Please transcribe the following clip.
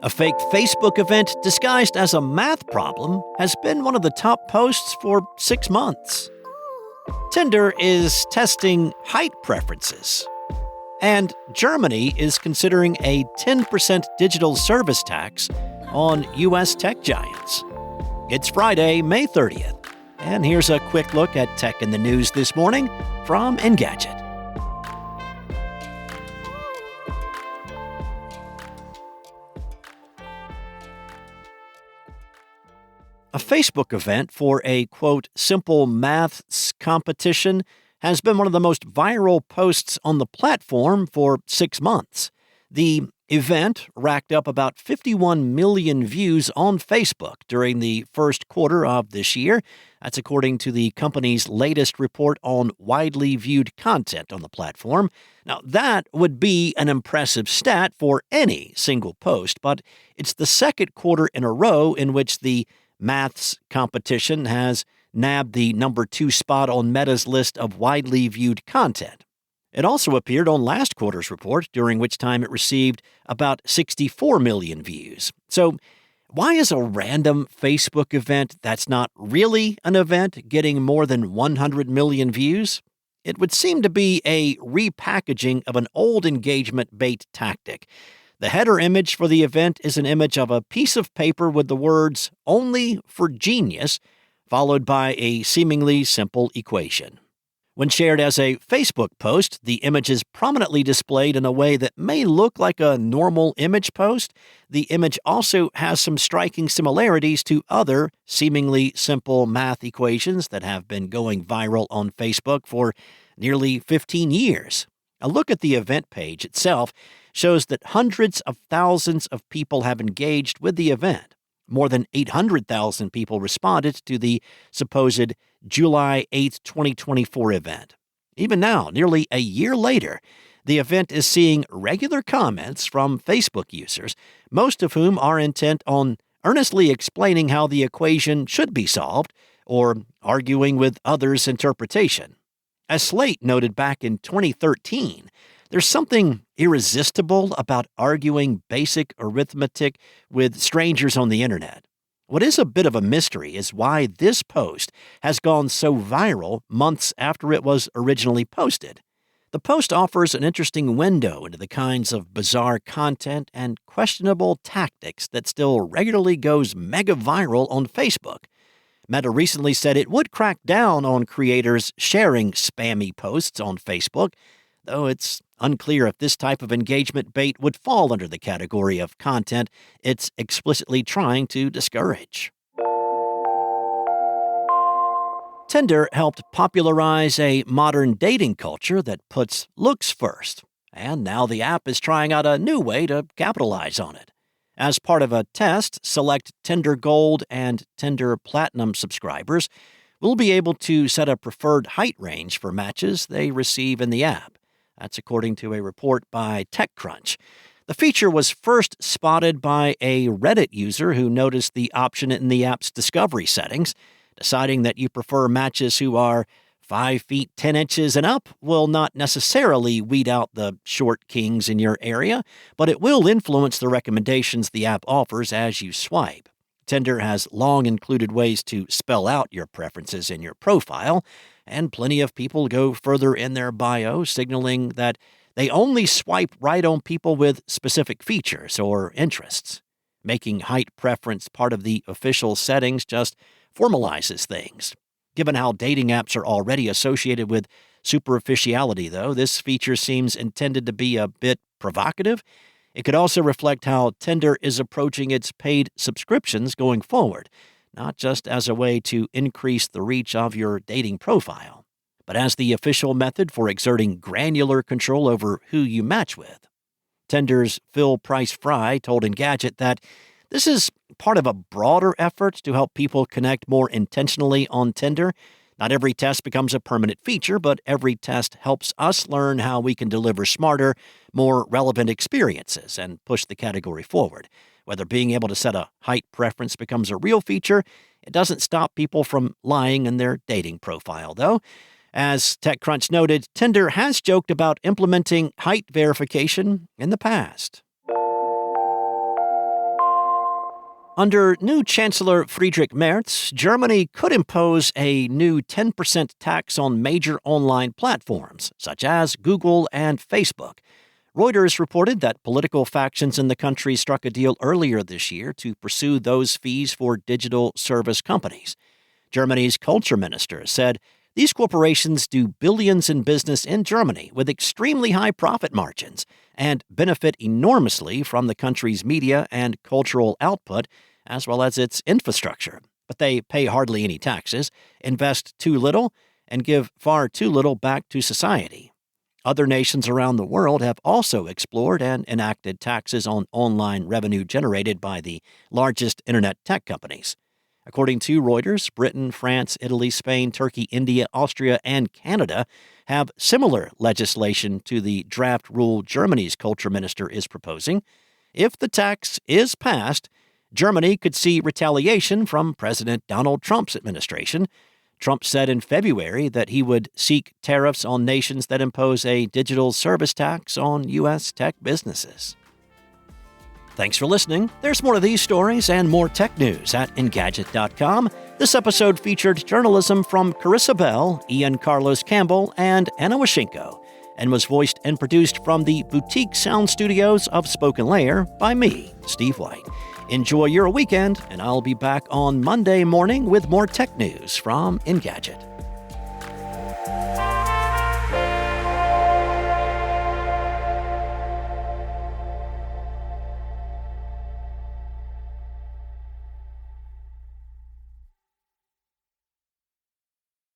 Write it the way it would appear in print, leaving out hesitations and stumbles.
A fake Facebook event disguised as a math problem has been one of the top posts for 6 months. Tinder is testing height preferences. And Germany is considering a 10% digital service tax on U.S. tech giants. It's Friday, May 30th, and here's a quick look at tech in the news this morning from Engadget. A Facebook event for a, quote, simple maths competition has been one of the most viral posts on the platform for 6 months. The event racked up about 51 million views on Facebook during the first quarter of this year. That's according to the company's latest report on widely viewed content on the platform. Now, that would be an impressive stat for any single post, but it's the second quarter in a row in which the maths competition has nabbed the number 2 spot on Meta's list of widely viewed content. It also appeared on last quarter's report, during which time it received about 64 million views. So, why is a random Facebook event that's not really an event getting more than 100 million views? It would seem to be a repackaging of an old engagement bait tactic. The header image for the event is an image of a piece of paper with the words "only for genius," followed by a seemingly simple equation. When shared as a Facebook post, the image is prominently displayed in a way that may look like a normal image post. The image also has some striking similarities to other seemingly simple math equations that have been going viral on Facebook for nearly 15 years. A look at the event page itself shows that hundreds of thousands of people have engaged with the event. More than 800,000 people responded to the supposed July 8, 2024 event. Even now, nearly a year later, the event is seeing regular comments from Facebook users, most of whom are intent on earnestly explaining how the equation should be solved or arguing with others' interpretation. As Slate noted back in 2013, there's something irresistible about arguing basic arithmetic with strangers on the internet. What is a bit of a mystery is why this post has gone so viral months after it was originally posted. The post offers an interesting window into the kinds of bizarre content and questionable tactics that still regularly goes mega viral on Facebook. Meta recently said it would crack down on creators sharing spammy posts on Facebook, though it's unclear if this type of engagement bait would fall under the category of content it's explicitly trying to discourage. Tinder helped popularize a modern dating culture that puts looks first, and now the app is trying out a new way to capitalize on it. As part of a test, select Tinder Gold and Tinder Platinum subscribers will be able to set a preferred height range for matches they receive in the app. That's according to a report by TechCrunch. The feature was first spotted by a Reddit user who noticed the option in the app's discovery settings. Deciding that you prefer matches who are 5 feet 10 inches and up will not necessarily weed out the short kings in your area, but it will influence the recommendations the app offers as you swipe. Tinder has long included ways to spell out your preferences in your profile, and plenty of people go further in their bio, signaling that they only swipe right on people with specific features or interests. Making height preference part of the official settings just formalizes things. Given how dating apps are already associated with superficiality, though, this feature seems intended to be a bit provocative. It could also reflect how Tinder is approaching its paid subscriptions going forward, not just as a way to increase the reach of your dating profile, but as the official method for exerting granular control over who you match with. Tinder's Phil Price-Fry told Engadget that this is part of a broader effort to help people connect more intentionally on Tinder. Not every test becomes a permanent feature, but every test helps us learn how we can deliver smarter, more relevant experiences and push the category forward. Whether being able to set a height preference becomes a real feature, it doesn't stop people from lying in their dating profile, though. As TechCrunch noted, Tinder has joked about implementing height verification in the past. Under new Chancellor Friedrich Merz, Germany could impose a new 10% tax on major online platforms, such as Google and Facebook. Reuters reported that political factions in the country struck a deal earlier this year to pursue those fees for digital service companies. Germany's culture minister said these corporations do billions in business in Germany with extremely high profit margins and benefit enormously from the country's media and cultural output, as well as its infrastructure. But they pay hardly any taxes, invest too little, and give far too little back to society. Other nations around the world have also explored and enacted taxes on online revenue generated by the largest internet tech companies. According to Reuters, Britain, France, Italy, Spain, Turkey, India, Austria, and Canada have similar legislation to the draft rule Germany's culture minister is proposing. If the tax is passed, Germany could see retaliation from President Donald Trump's administration. Trump said in February that he would seek tariffs on nations that impose a digital service tax on U.S. tech businesses. Thanks for listening. There's more of these stories and more tech news at Engadget.com. This episode featured journalism from Carissa Bell, Ian Carlos Campbell, and Anna Washenko, and was voiced and produced from the boutique sound studios of Spoken Layer by me, Steve White. Enjoy your weekend, and I'll be back on Monday morning with more tech news from Engadget.